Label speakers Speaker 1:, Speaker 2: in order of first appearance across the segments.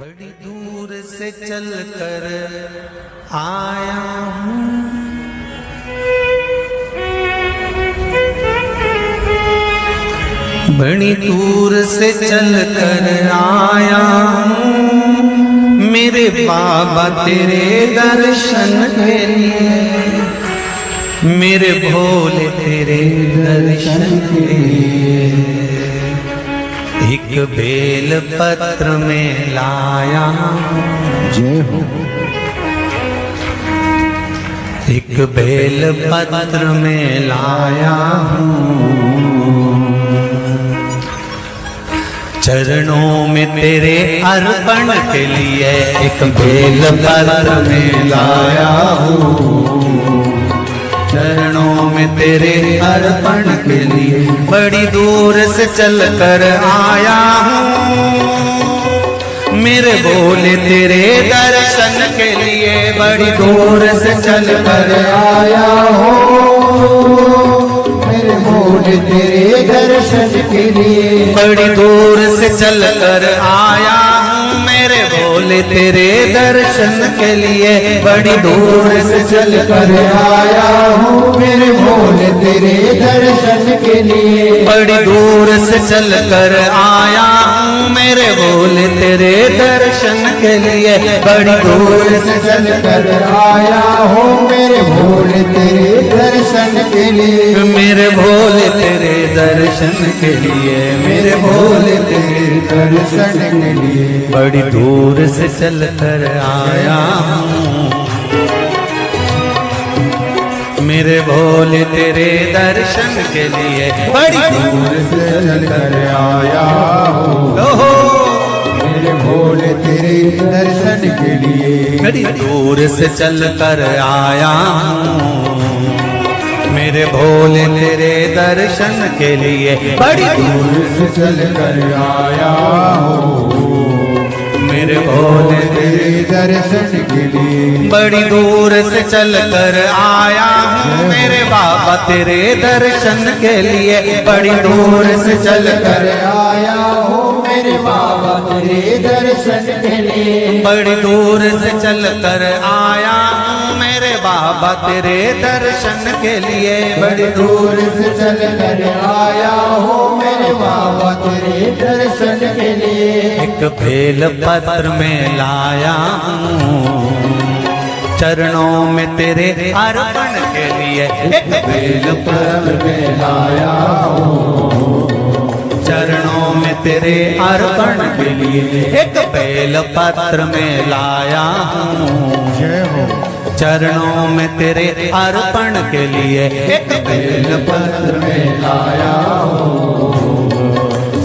Speaker 1: बड़ी दूर से चल कर आया हूँ, बड़ी दूर से चल कर आया हूँ, मेरे बाबा तेरे दर्शन के लिए, मेरे भोले तेरे दर्शन के लिए। एक बेल पत्र में लाया
Speaker 2: जय हो।
Speaker 1: एक बेल पत्र में लाया हूँ, चरणों में तेरे अर्पण के लिए एक बेल पत्र में लाया हूँ, चरणों में तेरे अर्पण के लिए। बड़ी दूर से चल कर आया हूँ, मेरे भोले तेरे दर्शन के लिए। बड़ी दूर से चल कर आया हूँ,
Speaker 2: मेरे भोले तेरे दर्शन के लिए।
Speaker 1: बड़ी दूर से चल कर आया हूँ, मेरे भोले तेरे दर्शन के लिए। बड़ी दूर से चल कर
Speaker 2: आया हूँ, मेरे भोले तेरे दर्शन के लिए।
Speaker 1: बड़ी दूर से चल कर आया हूँ, मेरे भोले तेरे दर्शन के लिए। बड़ी दूर
Speaker 2: से चल कर आया हूँ, मेरे भोले तेरे दर्शन के लिए।
Speaker 1: मेरे भोले तेरे दर्शन के लिए, मेरे भोले तेरे
Speaker 2: दर्शन के लिए।
Speaker 1: बड़ी दूर से चल कर आया हूँ, मेरे भोले तेरे दर्शन के लिए। बड़ी
Speaker 2: दूर से चल कर आया हूँ, मेरे भोले तेरे दर्शन के लिए।
Speaker 1: बड़ी दूर से चल कर आया हूँ, मेरे भोले तेरे दर्शन के लिए। बड़ी
Speaker 2: दूर से चल कर आया हूँ,
Speaker 1: मेरे भोले
Speaker 2: तेरे दर्शन के लिए।
Speaker 1: बड़ी दूर से चल कर आया हूँ, मेरे बाबा तेरे दर्शन के लिए। बड़ी दूर से चल कर
Speaker 2: आया हूँ, मेरे बाबा तेरे दर्शन के लिए।
Speaker 1: बड़ी दूर से चल कर आया हूँ, मेरे बाबा तेरे दर्शन के लिए। बड़ी
Speaker 2: दूर से चल कर आया हूँ, मेरे बाबा तेरे दर्शन के लिए।
Speaker 1: एक बेल पत्र में लाया हूँ, चरणों में तेरे अर्पण के लिए। एक बेल
Speaker 2: पत्र में लाया हूँ,
Speaker 1: चरणों में तेरे अर्पण के लिए। एक बेल पत्र में लाया हूँ,
Speaker 2: जय हो।
Speaker 1: चरणों में तेरे अर्पण के लिए। एक बेल
Speaker 2: पत्र में लाया हूँ,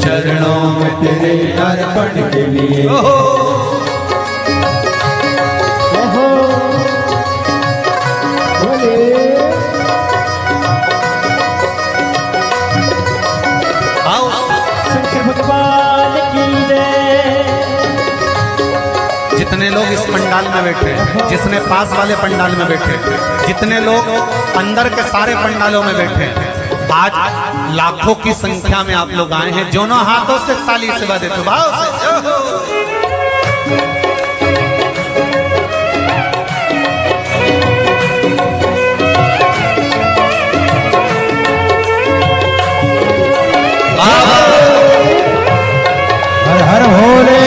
Speaker 2: चरणों में तेरे अर्पण के लिए।
Speaker 1: जितने लोग इस पंडाल में बैठे, जिसने पास वाले पंडाल में बैठे, जितने लोग अंदर के सारे पंडालों में बैठे, आज लाखों की संख्या में आप लोग आए हैं। दोनों हाथों से ताली से बजा देते भाव से।
Speaker 2: हर हर भोले।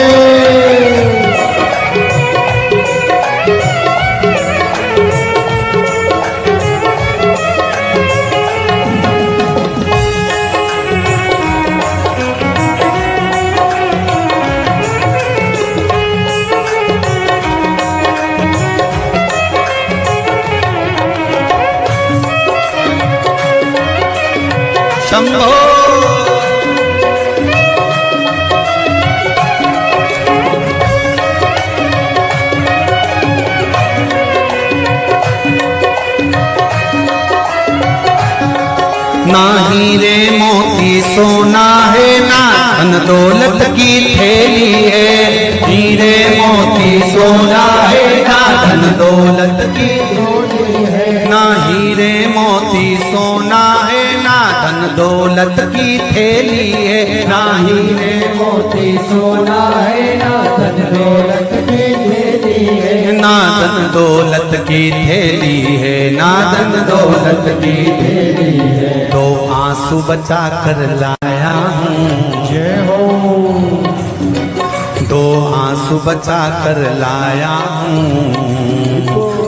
Speaker 1: शंभो ना हीरे मोती सोना है, ना धन दौलत की थैली है। हीरे मोती सोना है, ना धन दौलत की थैली है। ना हीरे मोती सोना है, ना धन दौलत की थैली है, ना हीरे
Speaker 2: मोती सोना है, ना धन दौलत की थैली है,
Speaker 1: ना धन दौलत की थैली है, ना धन दौलत की थैली है। दो आंसू बचा कर लाया हूँ,
Speaker 2: जय हो।
Speaker 1: दो आंसू बचा कर लाया हूँ,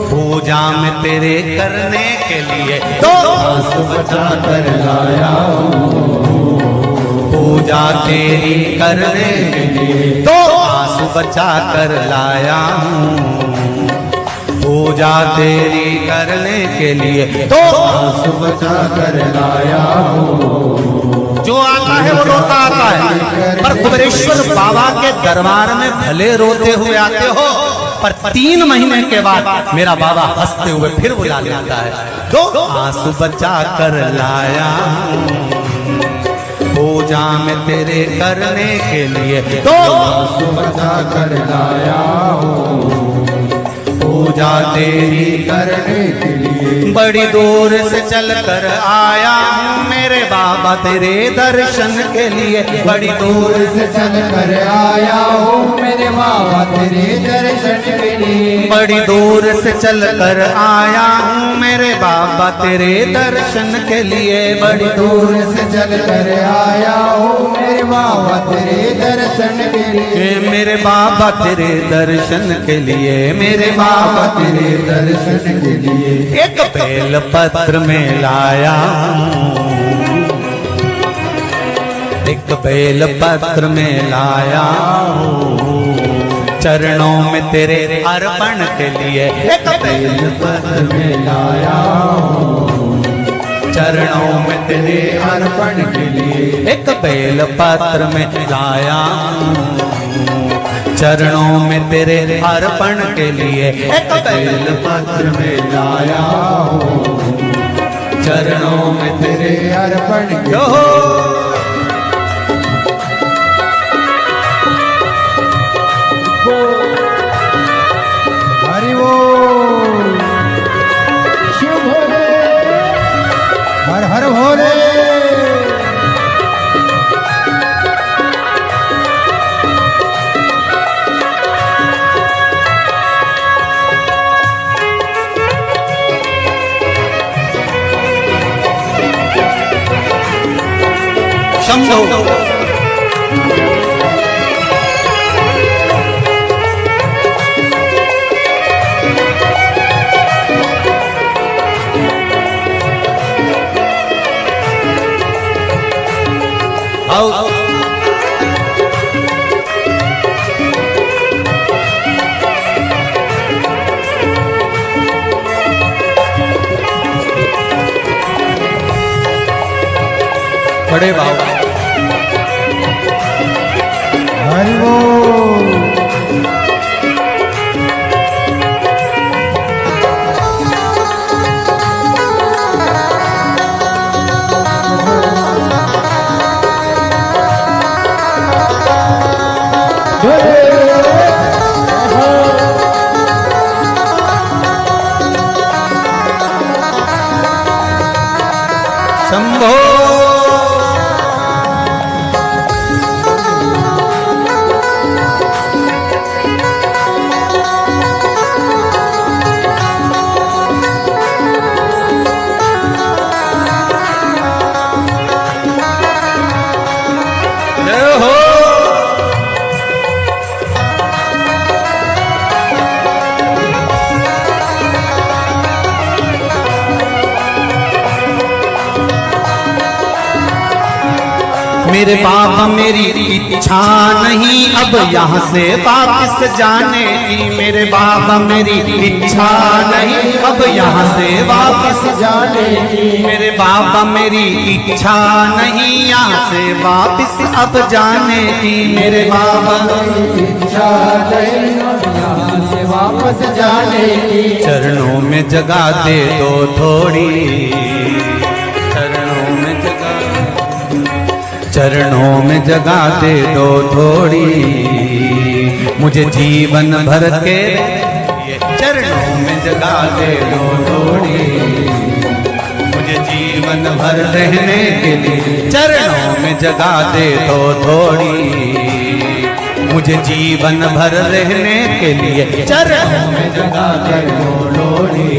Speaker 1: पूजा में तेरे करने के लिए। दो
Speaker 2: आंसू बचा कर लाया हूँ,
Speaker 1: पूजा तेरी करने के लिए। दो आंसू बचा कर लाया हूँ, पूजा तेरी करने के लिए। दो
Speaker 2: आंसू बचा कर लाया हूँ।
Speaker 1: जो आता है वो रोता आता है, पर कुबेरेश्वर बाबा के दरबार में भले रोते हुए आते हो, पर 3 महीने के बाद मेरा बाबा हंसते हुए फिर बुला लेता है। दो आंसू बचा कर लाया हूँ, पूजा में तेरे करने के लिए। दो
Speaker 2: आंसू बचा कर लाया हूँ,
Speaker 1: पूजा तेरी
Speaker 2: करने के लिए।
Speaker 1: बड़ी दूर से चल कर आया हूँ मेरे बाबा तेरे दर्शन के लिए। बड़ी दूर
Speaker 2: से चल कर आया हूँ मेरे बाबा तेरे दर्शन के लिए।
Speaker 1: बड़ी दूर से चल कर आया हूँ मेरे बाबा तेरे दर्शन के लिए। बड़ी
Speaker 2: दूर से चल कर आया हूँ मेरे बाबा तेरे दर्शन के लिए।
Speaker 1: मेरे बाबा तेरे दर्शन के लिए, मेरे
Speaker 2: बाबा तेरे दर्शन के लिए।
Speaker 1: एक बेल पत्र में लाया हूँ, एक बेल पत्र में लाया हूँ, चरणों में तेरे अर्पण के लिए। एक बेल
Speaker 2: पत्र में लाया हूँ,
Speaker 1: चरणों में तेरे
Speaker 2: अर्पण के लिए।
Speaker 1: एक बेल पत्र में लाया हूँ, चरणों में तेरे अर्पण के लिए। एक बेल
Speaker 2: पत्र में लाया हूँ,
Speaker 1: चरणों में
Speaker 2: तेरे अर्पण के
Speaker 1: जो
Speaker 2: हरि वो शिव भोले, हर हर भोले।
Speaker 1: शंभो आओ बड़े बाबा
Speaker 2: हरि वो
Speaker 1: शंभो मेरे बाबा मेरी इच्छा नहीं अब यहाँ से वापस जाने की। मेरे बाबा मेरी इच्छा नहीं अब यहाँ से वापस
Speaker 2: जाने की।
Speaker 1: मेरे बाबा मेरी इच्छा नहीं यहाँ से वापस अब जाने की। मेरे बाबा
Speaker 2: इच्छा नहीं यहाँ से वापस जाने की।
Speaker 1: चरणों में जगह दे दो थोड़ी, चरणों में जगह, चरणों में जगह दे दो थोड़ी, मुझे जीवन भर के चरणों में जगह दे दो थोड़ी, मुझे जीवन भर रहने के लिए चरणों में जगह दे तो थोड़ी, मुझे जीवन भर रहने के लिए चरणों में जगह दे तो लोड़ी,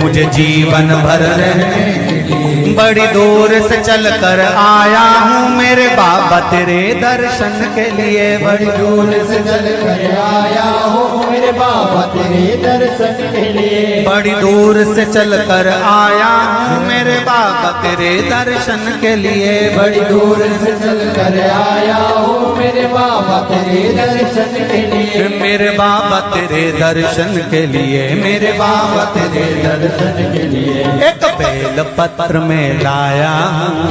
Speaker 1: मुझे जीवन भर रहने के लिए। बड़ी दूर से चल कर आया हूँ मेरे बाबा तेरे दर्शन के लिए, बड़ी दूर से चल कर आया हूँ मेरे बाबा तेरे दर्शन के लिए, बड़ी दूर से चल कर आया हूँ मेरे बाबा तेरे दर्शन के लिए, बड़ी दूर से चल कर आया हूँ मेरे बाबा तेरे दर्शन के लिए, मेरे बाबा तेरे दर्शन के लिए, मेरे बाबा तेरे दर्शन के लिए। एक बेल पत्र में लाया हूँ,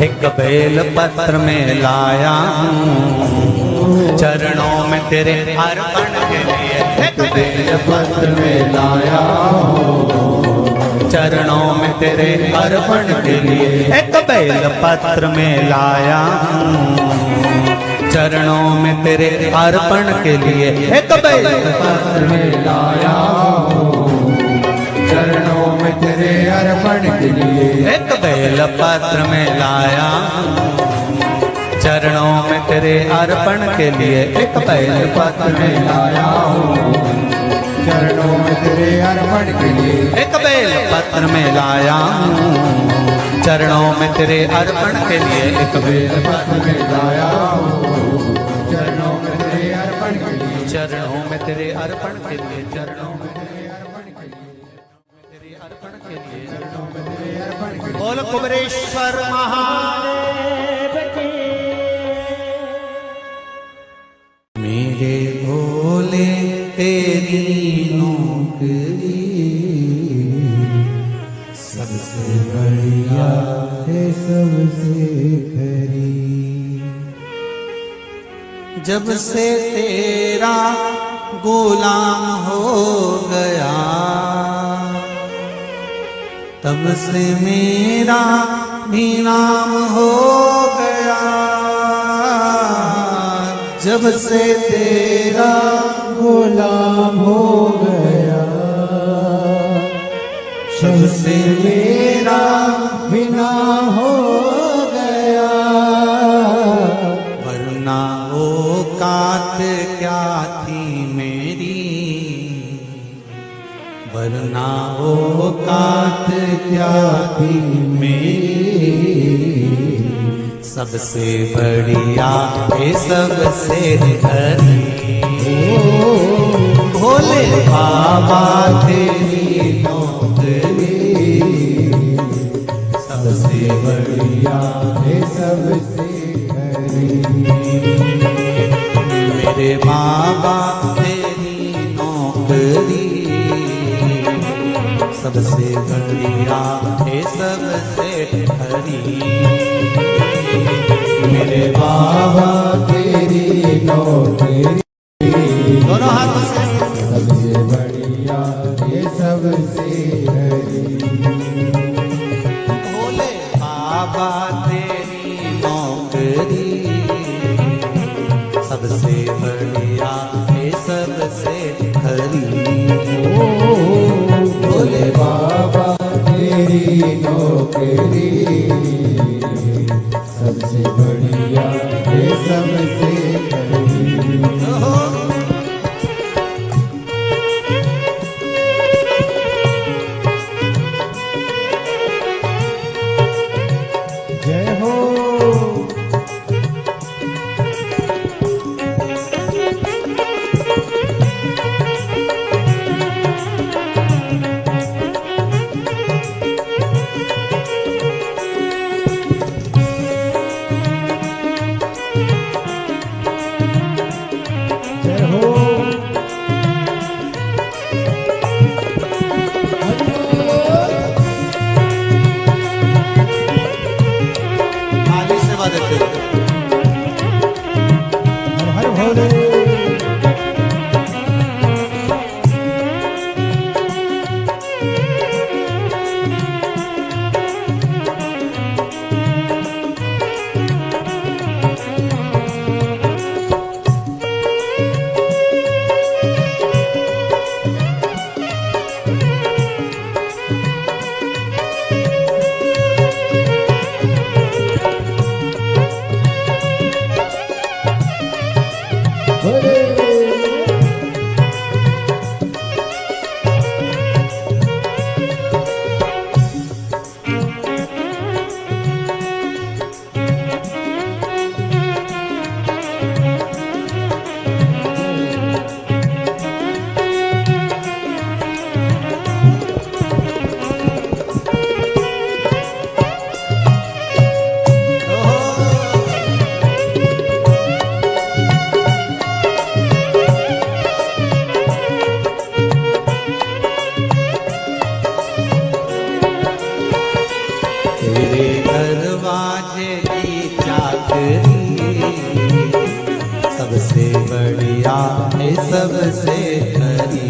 Speaker 1: एक बेल पत्र में लाया हूँ चरणों में तेरे अर्पण के लिए, एक बेल पत्र में लाया हूँ चरणों में तेरे अर्पण के लिए, एक बेल पत्र में लाया हूँ चरणों में तेरे अर्पण के लिए, एक बेल पत्र में लाया हूँ चरणों में तेरे अर्पण के लिए, एक बेल पत्र में लाया चरणों में तेरे अर्पण के लिए, एक बेल पत्र में लाया हूँ चरणों में तेरे अर्पण के लिए, एक बेल पत्र में लाया हूँ चरणों में तेरे अर्पण के लिए, एक बेल पत्र में लाया हूँ चरणों में तेरे अर्पण के लिए, चरणों में तेरे अर्पण के लिए, चरणों में तेरे अर्पण के लिए, अर्पण के लिए, चरणों में तेरे अर्पण के लिए। बोल कुबरेश्वर महादेव की। मेरे भोले तेरी नौकरी सबसे बढ़िया है सबसे खरी, जब से तेरा गुलाम हो गया तब से मेरा भी नाम हो गया, जब से तेरा गुलाम हो गया तब से मेरा भी नाम हो गया, वरना औकात क्या थी मेरी, वरना औकात क्या थी मेरी, सबसे बढ़िया है सबसे खरी, भोले बाबा तेरी नौकरी सबसे बढ़िया है सबसे खरी, मेरे बाबा तेरी नौकरी सबसे बढ़िया है सबसे खरी, मेरे बाबा तेरी नौकरी दोनों हाथों से सबसे बढ़िया है सबसे खरी, भोले बाबा तेरी नौकरी सबसे बढ़िया है सबसे खरी, भोले बाबा तेरी नौकरी सबसे बढ़िया है सबसे खरी। जय हो। सबसे बढ़िया है सबसे खरी,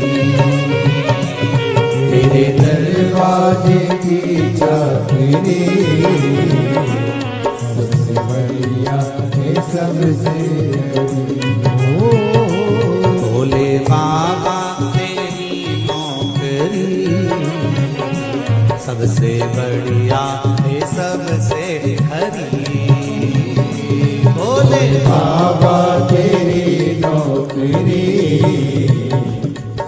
Speaker 2: तेरे दरवाजे की चाकरी सबसे बढ़िया है सबसे
Speaker 1: भोले बाबा तेरी नौकरी, सबसे बढ़िया है सबसे खरी। भोले
Speaker 2: बाबा तेरी नौकरी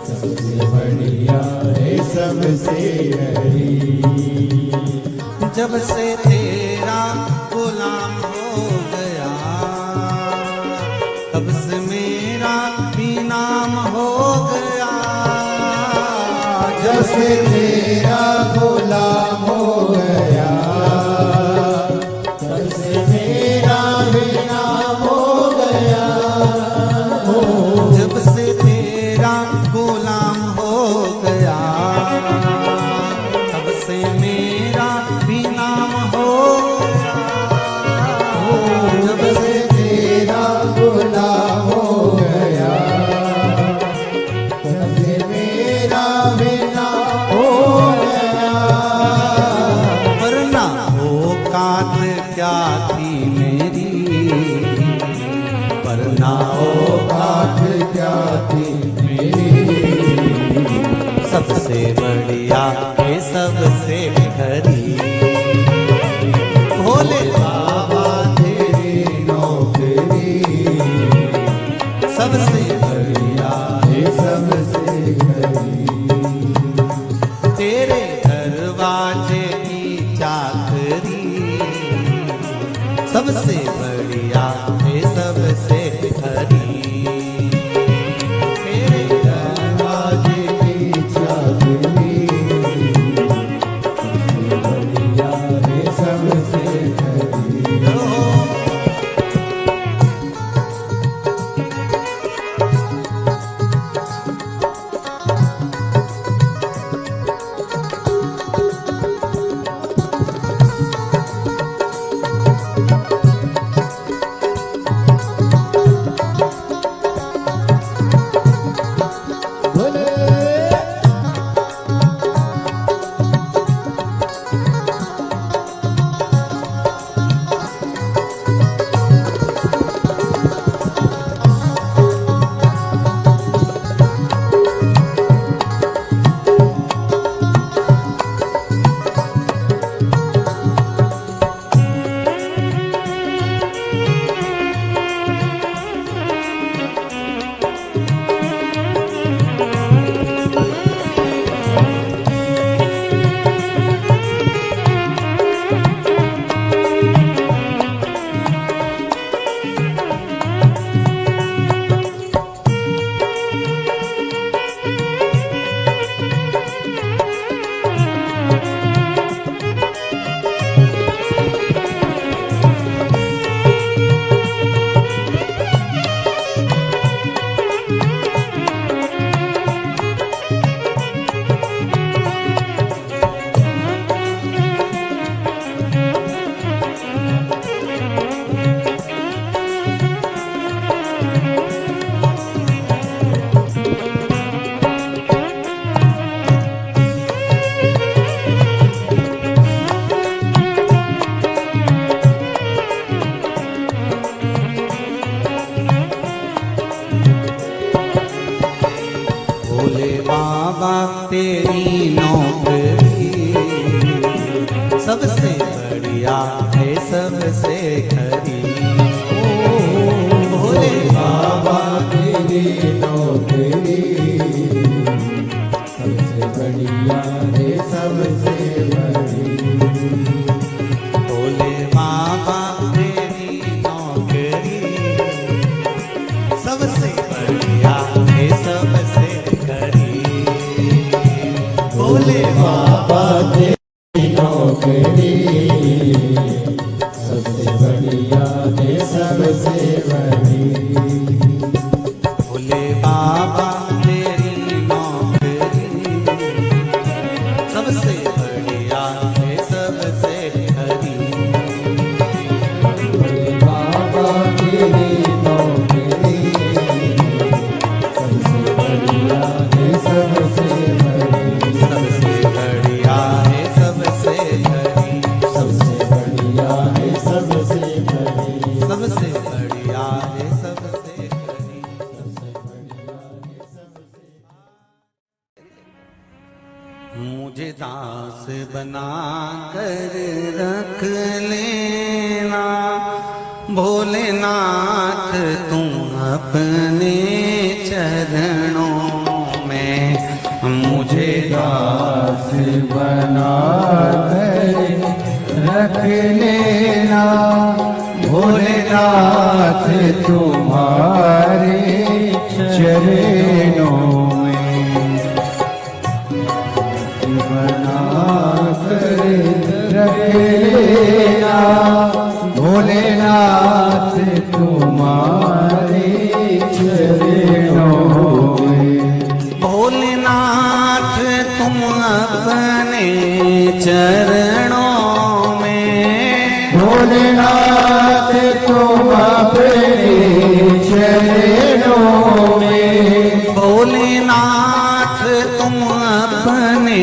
Speaker 2: सबसे बढ़िया है सबसे हरी।
Speaker 1: जब से तेरा गुलाम हो गया, तब से मेरा भी नाम हो गया।
Speaker 2: जब से तेरा गुलाम हो गया, तब से मेरा भी नाम हो गया।
Speaker 1: जब से तेरा गुलाम हो गया, तब से मेरा भी नाम हो गया।
Speaker 2: जब से तेरा गुलाम हो गया, तब से मेरा भी नाम हो गया।
Speaker 1: वरना औकात क्या थी मेरी, वरना
Speaker 2: औकात क्या थी मेरी,
Speaker 1: सबसे बढ़िया है सबसे खरी। भोले
Speaker 2: बाबा तेरी नौकरी
Speaker 1: सबसे
Speaker 2: बढ़िया है सबसे हरी।
Speaker 1: तेरे दरवाजे की चाकरी, सबसे बढ़िया है सबसे खरी। तेरे
Speaker 2: दरवाजे की चाकरी बढ़िया है सबसे हरी।
Speaker 1: भोले बाबा तेरी नौकरी, सबसे बढ़िया है सबसे खरी। भोले
Speaker 2: बाबा तेरी नौकरी सबसे बढ़िया है सबसे बड़ी।
Speaker 1: भोले बाबा तेरी नौकरी सबसे बढ़िया है सबसे खरी। भोले
Speaker 2: बाबा तेरी नौकरी सबसे बढ़िया है सबसे बड़ी।
Speaker 1: भोले बाबा तेरी नौकरी सबसे बढ़िया है सबसे खरी।
Speaker 2: भोले बाबा तेरी नौकरी सबसे बढ़िया है सबसे बड़ी।
Speaker 1: सबसे बढ़िया है सबसे खरी।
Speaker 2: सबसे बढ़िया है सबसे बड़ी।
Speaker 1: सबसे बढ़िया है सबसे खरी। मुझे दास बना कर रख लेना भोलेनाथ तुम अपने चरणों में। मुझे
Speaker 2: दास बना कर रख लेना भोलेनाथ तुम्हारे चरणों में। बना कर रख लेना भोलेनाथ तुम्हारे चरणों में।
Speaker 1: भोलेनाथ तुम अपने चरणों में।
Speaker 2: भोलेनाथ तुम अपने चरणों में।
Speaker 1: भोलेनाथ तुम अपने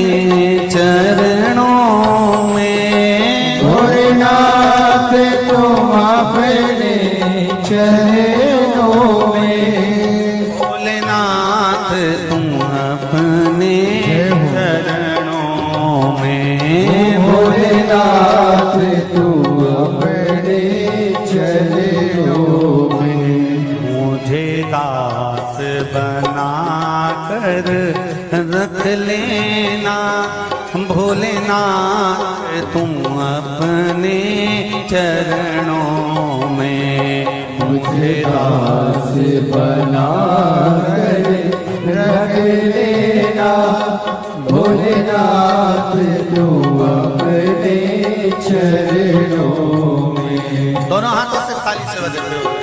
Speaker 1: चरणों में।
Speaker 2: भोलेनाथ तुम अपने चरणों में।
Speaker 1: भोलेनाथ तुम अपने चरणों में।
Speaker 2: भोलेनाथ तुम अपने चरणों में।
Speaker 1: मुझे दास बना कर रख लेना भोलेनाथ तुम अपने चरणों में।
Speaker 2: मुझे दास बना कर रख लेना भोलेनाथ तुम अपने चरणों में।
Speaker 1: दोनों हाथों से ताली से बजाते हुए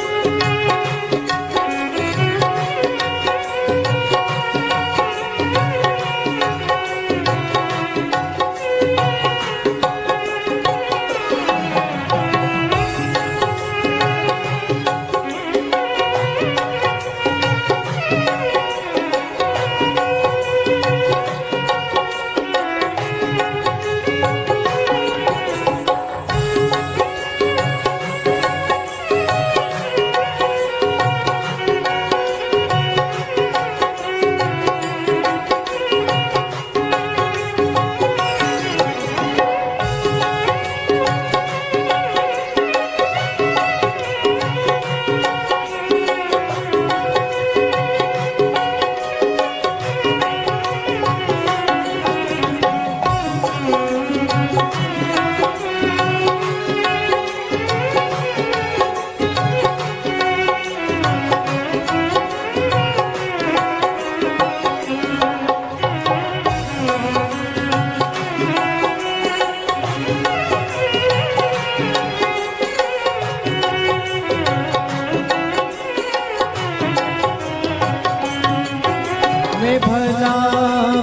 Speaker 2: मैं भला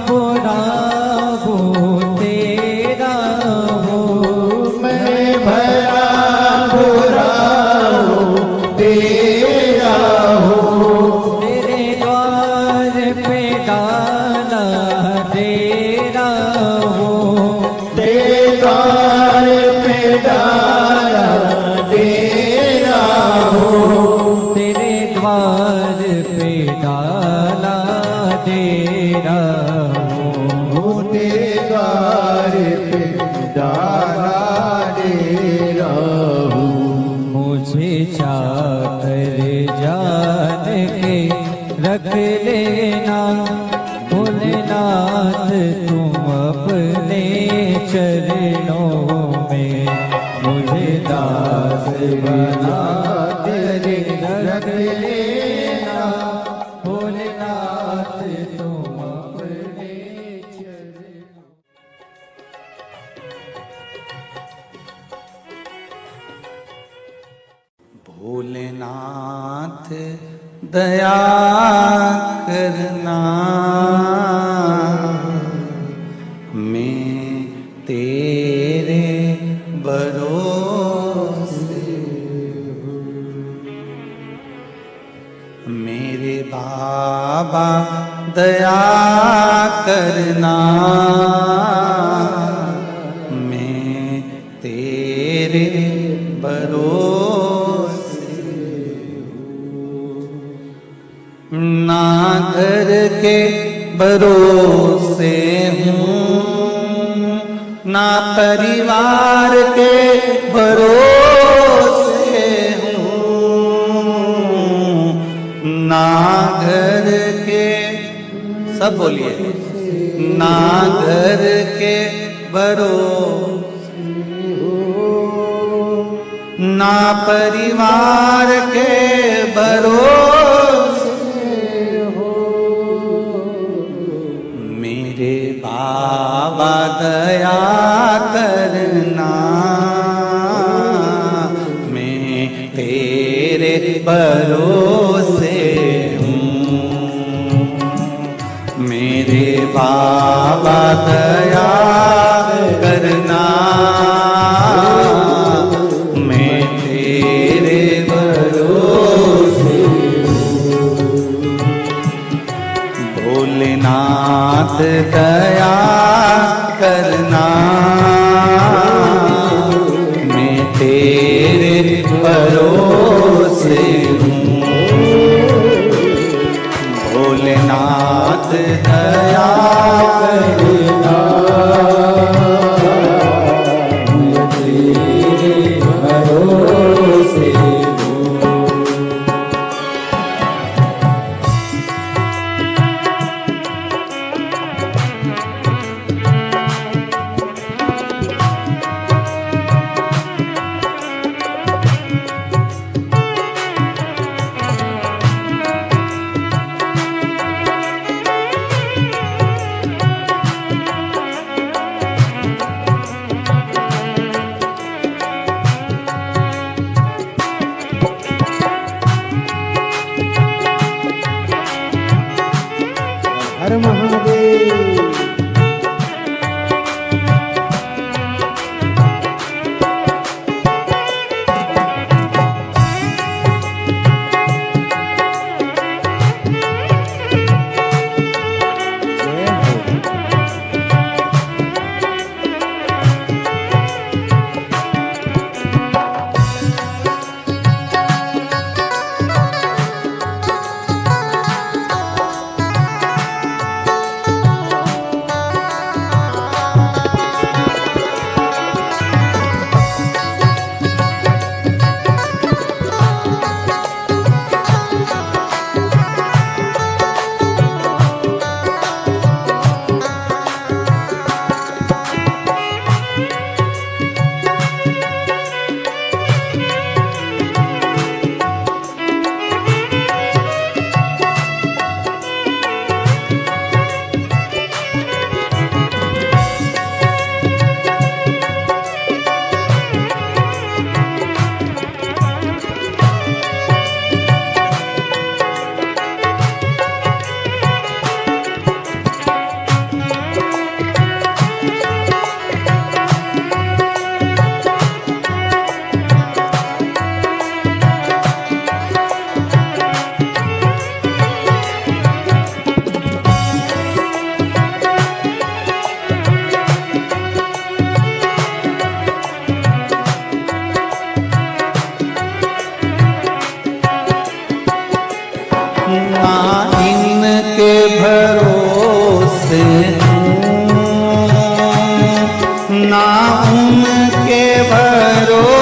Speaker 2: बुरा वो तेरा हो। मैं भला बुरा हो तेरा हो। तेरे द्वार पे डाला तेरा हो। तेरे द्वार पे डाला तेरा हो। तेरे द्वार पे डाला तेरा हो। तेरे द्वार पे डाला तेरा हो। मुझे चाकर जान के
Speaker 3: रख लेना भोलेनाथ तुम अपने चरणों में, मुझे दास बना तेरे रख लेना भोलेनाथ तुम अपने चरणों।
Speaker 1: भोलेनाथ दया करना, मैं तेरे भरोसे हूँ। मेरे बाबा दया करना, मैं तेरे भरोसे ना घर के भरोसे हूँ, ना परिवार के भरोसे हूँ, ना घर के, सब बोलिए, ना घर के भरोसे हूँ, ना परिवार के भरोसे हो। मेरे बाबा दया करना, मैं तेरे भरोसे हूँ। मेरे बाबा दया करना, मैं तेरे भरोसे हूँ। भोलेनाथ दया करना, मैं तेरे भरोसे हूँ। भोलेनाथ दया करना, मैं तेरे भरोसे हूँ।
Speaker 2: हर महादेव।
Speaker 1: ना उनके भरोसे हूँ, ना उनके भरोसे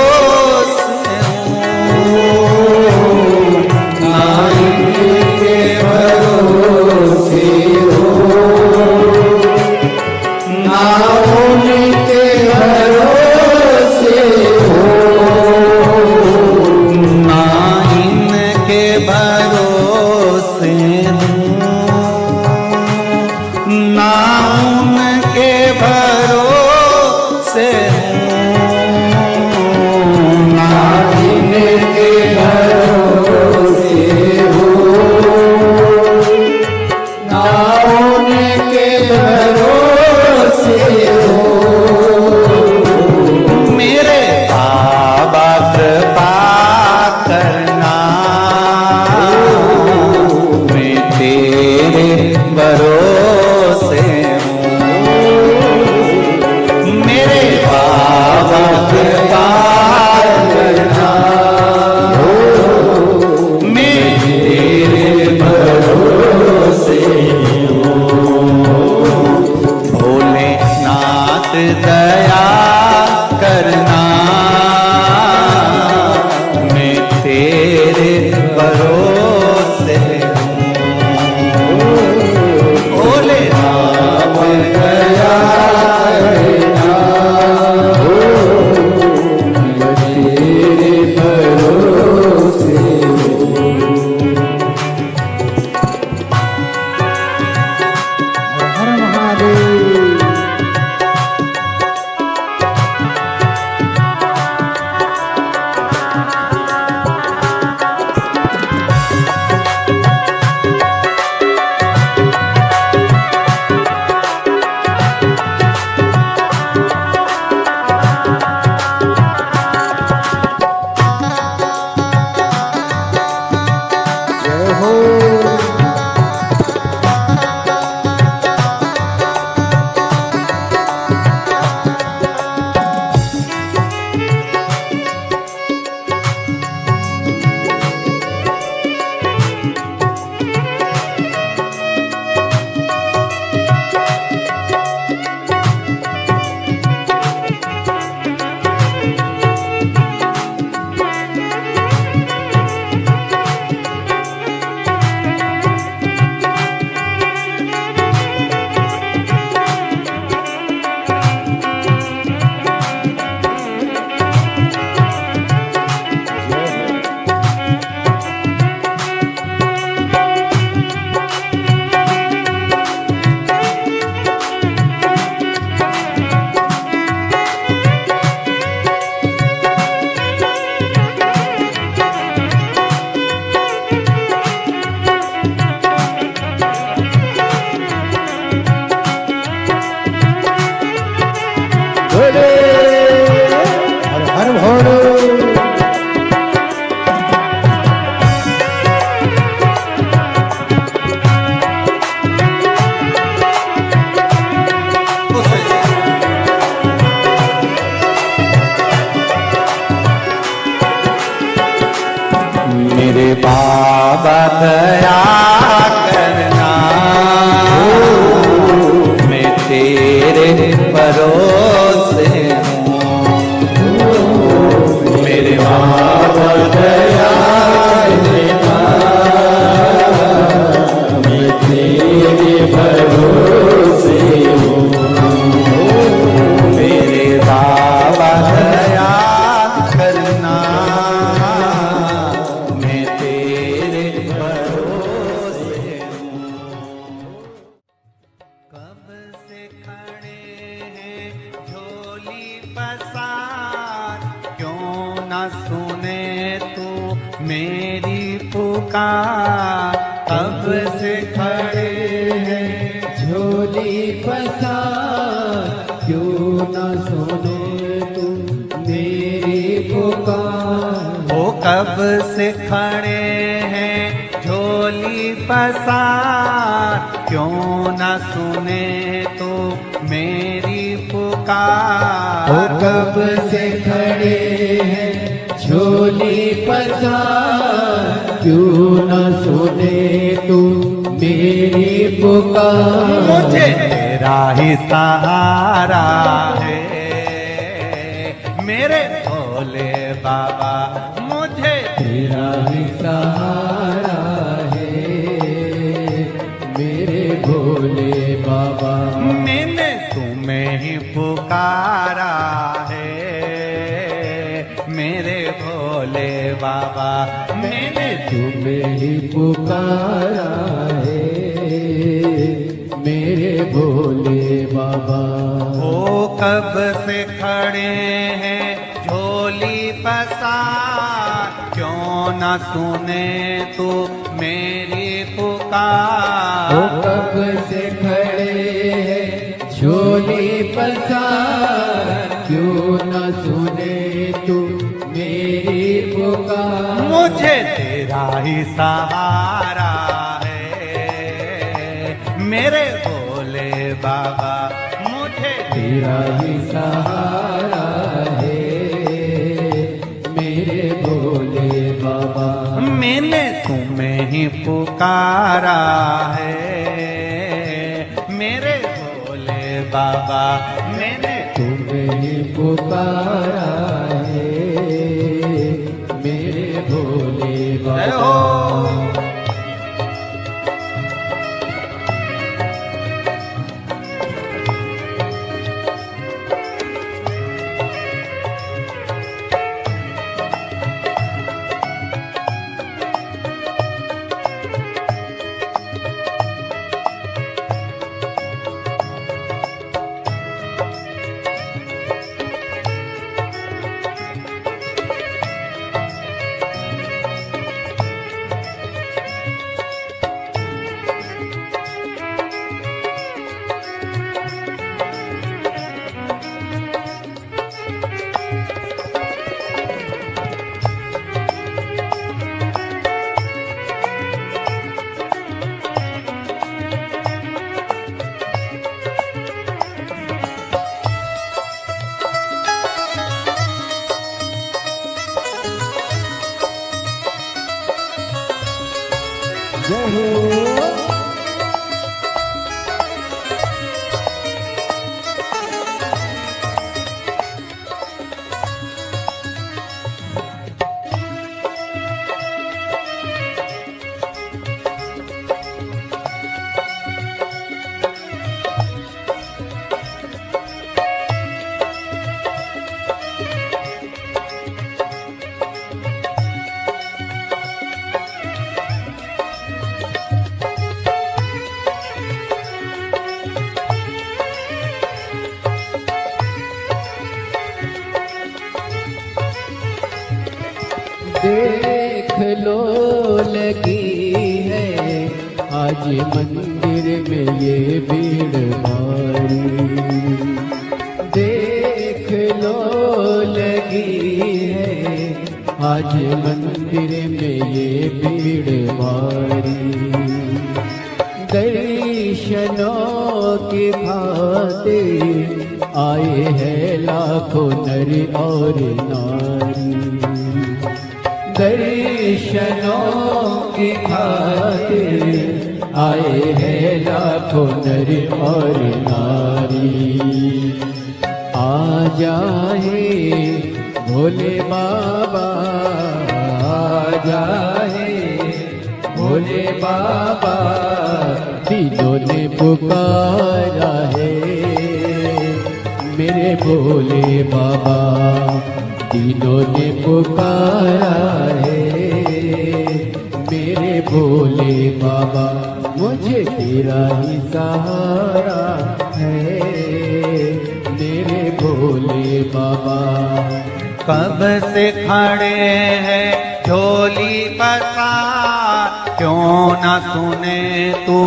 Speaker 2: हो। हर हर भोले।
Speaker 1: मेरे बाबा दया करना, मैं तेरे भरोसे हूँ। मेरे बाबा दया करना, मैं तेरे भरोसे हूँ। मेरे बाबा दया करना, मैं तेरे भरोसे हूँ। कब से खड़े हैं झोली पसार, क्यों न सुने तू मेरी पुकार। कब से खड़े हैं
Speaker 3: झोली पसार, क्यों न सुने तू मेरी पुकार।
Speaker 1: ओ कब से खड़े हैं झोली पसार, क्यों न सुने तो मेरी पुकार।
Speaker 3: ओ कब से खड़े हैं झोली पसार, क्यों न सुने तू मेरी पुकार।
Speaker 1: मुझे तेरा ही सहारा है मेरे भोले बाबा, मुझे
Speaker 3: तेरा ही सहारा है मेरे भोले बाबा।
Speaker 1: मैंने तुम्हें ही पुकारा है मेरे भोले बाबा। मैंने
Speaker 3: तुम्हें ही पुकारा है मेरे भोले बाबा।
Speaker 1: ओ कब से खड़े हैं झोली पसार, क्यों न सुने तू मेरी पुकार।
Speaker 3: ओ कब से खड़े हैं झोली पसार, क्यों न सुने तू मेरी पुकार।
Speaker 1: मुझे तेरा ही सहारा है मेरे भोले बाबा, मुझे
Speaker 3: तेरा ही सहारा है मेरे भोले बाबा।
Speaker 1: मैंने तुम्हें ही पुकारा है मेरे भोले बाबा। मैंने
Speaker 3: तुम्हें ही पुकारा है मेरे भोले
Speaker 1: जय
Speaker 3: बाबा।
Speaker 1: हो।
Speaker 3: जय हो। देख लो लगी है आज मंदिर में ये भीड़ भारी। देख लो लगी है आज मंदिर में ये भीड़ भारी। दर्शनों की खातिर आए हैं लाखों नर और नारी। दर्शनों की खातिर आए हैं लाखों नर और नारी। आ जाए भोले बाबा, आ जाए भोले बाबा, तीनों ने पुकारा है मेरे भोले बाबा। तीनों ने पुकारा है मेरे भोले बाबा। मुझे तेरा ही सहारा है मेरे भोले बाबा।
Speaker 1: कब से खड़े हैं झोली पसार, क्यों न सुने तू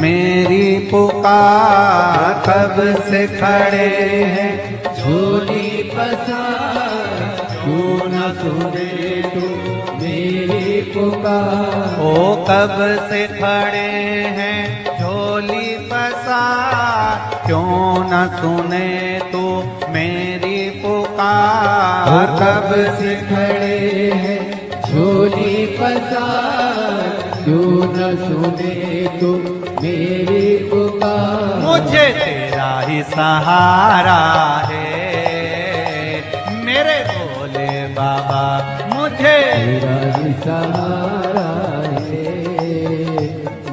Speaker 1: मेरी पुकार। कब से खड़े हैं
Speaker 3: झोली पसार, क्यों न सुने तू मेरी पुकार।
Speaker 1: ओ कब से खड़े हैं झोली पसार, क्यों न सुने तू मेरी पुकार।
Speaker 3: कब से खड़े हैं झोली पसार, क्यों न सुने तू मेरी पुकार।
Speaker 1: मुझे तेरा ही सहारा है मेरे भोले बाबा। मुझे
Speaker 3: तेरा ही सहारा है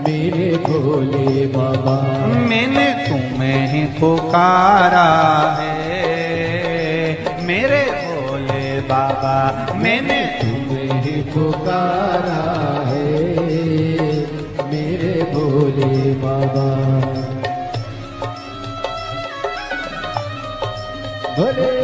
Speaker 3: मेरे भोले बाबा।
Speaker 1: मैंने तुम्हें ही पुकारा है मेरे भोले बाबा। मैंने
Speaker 3: तुम्हें ही पुकारा है मेरे भोले बाबा। भोले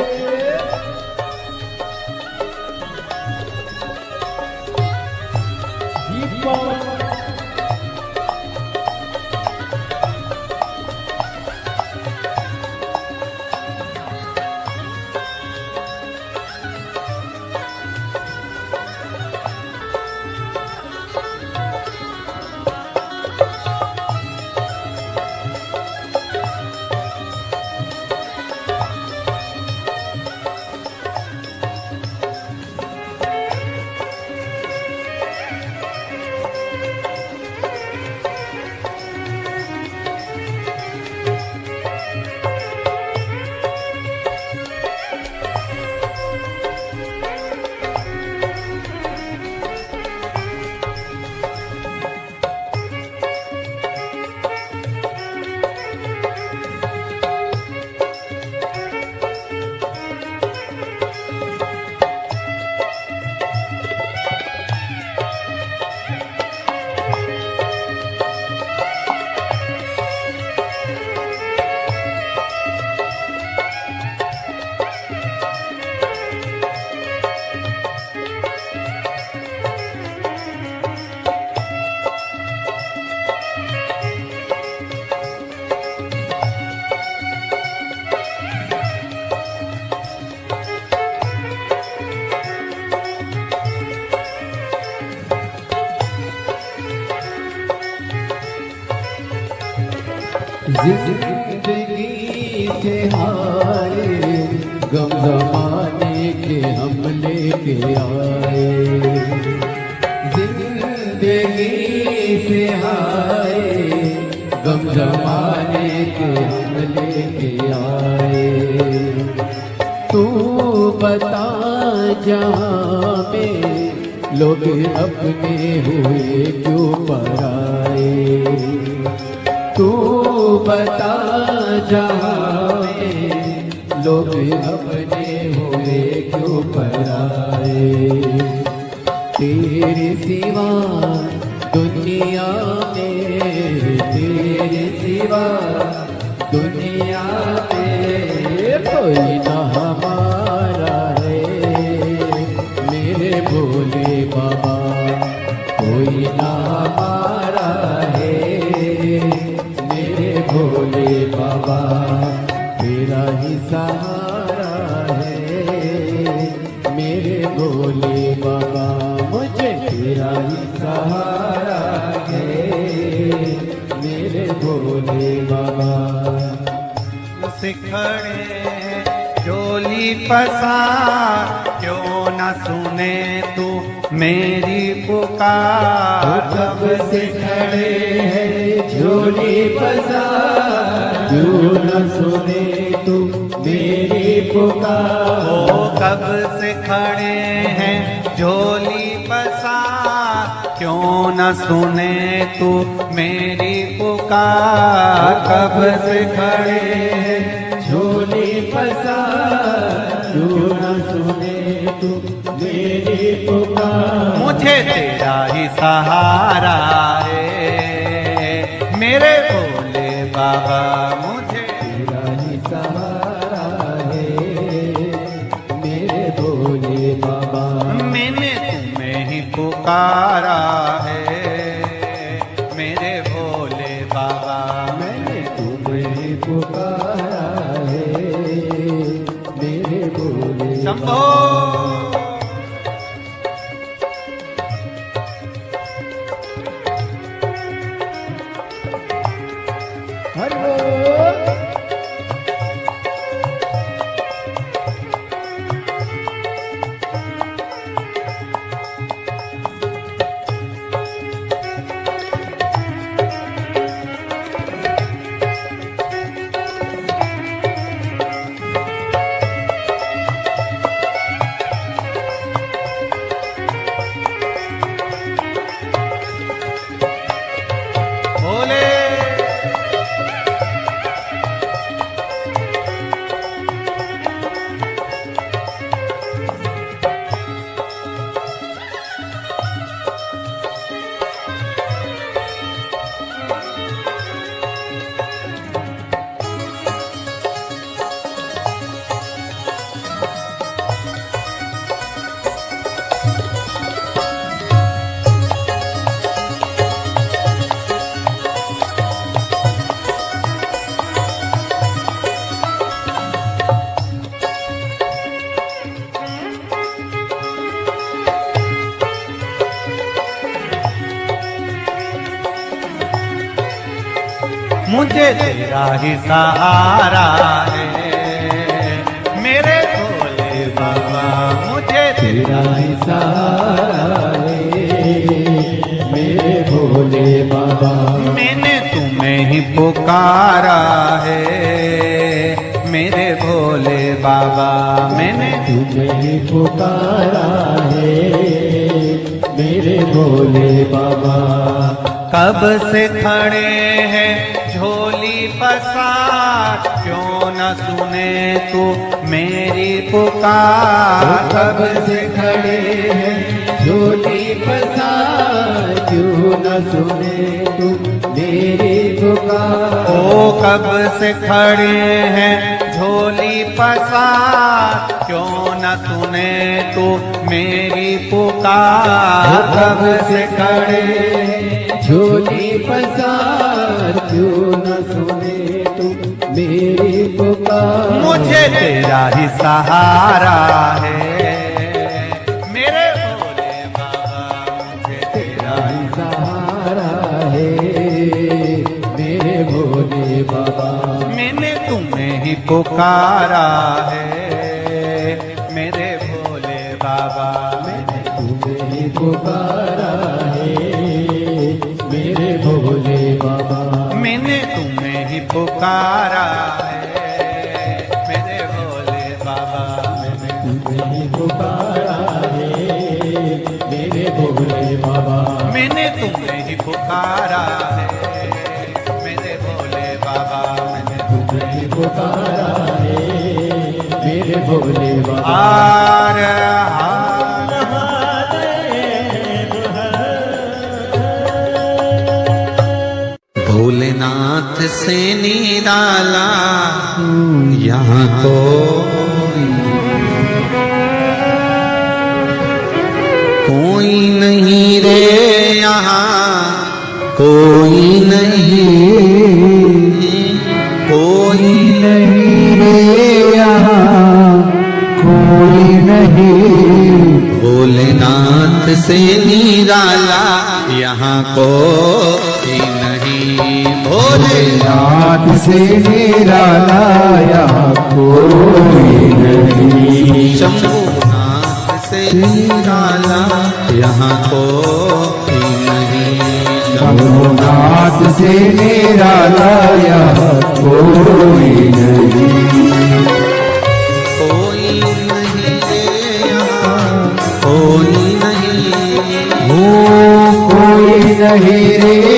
Speaker 3: जिंदगी से हारे गम जमाने के हम लेके आए। जिंदगी जिंदगी से हारे, गम जमाने के हम लेके आए। तू बता जहाँ में लोग अपने हुए क्यों पराए। तू बता जहाँ में लोग अपने हुए क्यों पराए। तेरे सिवा दुनिया में, तेरे सिवा दुनिया में कोई ना हमारा है। मेरे भोले बाबा कोई ना हमारा है। मेरे भोले बाबा तेरा ही सहारा है। मेरे भोले बाबा मुझे तेरा ही सहारा है। मेरे भोले बाबा
Speaker 1: सिखड़े झोली पसार, क्यों न सुने तू मेरी पुकार।
Speaker 3: कब से खड़े हैं झोली पसार, क्यों न सुने तू मेरी पुकार।
Speaker 1: ओ कब से खड़े हैं झोली पसार, क्यों न सुने तू मेरी पुकार। कब से खड़े हैं
Speaker 3: झोली पसार, क्यों न सुने तू मेरी पुकार।
Speaker 1: मुझे तेरा ही सहारा है। मेरे भोले बाबा मुझे
Speaker 3: तेरा ही सहारा है। मेरे भोले बाबा
Speaker 1: मैंने तुम्हें ही पुकारा है। मेरे भोले बाबा
Speaker 3: मैंने तुम्हें पुकारा है। मेरे भोले
Speaker 1: शंभो।
Speaker 3: हरि बोल।
Speaker 1: भोले मुझे तेरा ही सहारा है। मेरे भोले बाबा मुझे
Speaker 3: तेरा ही सहारा है। मेरे भोले बाबा
Speaker 1: मैंने तुम्हें ही पुकारा है। मेरे भोले बाबा मैंने
Speaker 3: तुम्हें ही पुकारा है। मेरे भोले बाबा
Speaker 1: कब से खड़े हैं झोली पसार, क्यों न सुने तू मेरी पुकार।
Speaker 3: कब से खड़े हैं झोली पसार, क्यों न सुने तू मेरी पुकार।
Speaker 1: ओ कब से खड़े हैं झोली पसार, क्यों न सुने तू मेरी पुकार।
Speaker 3: कब से खड़े हैं झोली पसार, क्यों न सुने तू मेरी पुकार।
Speaker 1: मुझे तेरा ही सहारा है। मेरे भोले बाबा मुझे तेरा
Speaker 3: ही सहारा है। मेरे भोले बाबा
Speaker 1: मैंने तुम्हें ही पुकारा है। मेरे भोले बाबा
Speaker 3: मैंने तुम्हें ही पुकारा है।
Speaker 1: पुकारा है मेरे भोले बाबा
Speaker 3: तुम्हें ही पुकारा है मेरे भोले बाबा।
Speaker 1: मैंने तुम्हें ही पुकारा है मेरे भोले बाबा मैंने
Speaker 3: तुम्हें ही पुकारा है मेरे भोले बाबा।
Speaker 1: हार हार भोलेनाथ से निराला यहाँ कोई नहीं रे यहाँ कोई नहीं
Speaker 2: रे यहाँ कोई नहीं।
Speaker 1: भोलेनाथ से निराला यहाँ कोई नहीं
Speaker 2: भोलेनाथ से निराला यहाँ कोई नहीं।
Speaker 1: शंभुनाथ से निराला यहाँ कोई नहीं
Speaker 2: शंभुनाथ से निराला यहाँ कोई नहीं।
Speaker 1: कोई नहीं रे यहाँ कोई नहीं
Speaker 2: कोई नहीं रे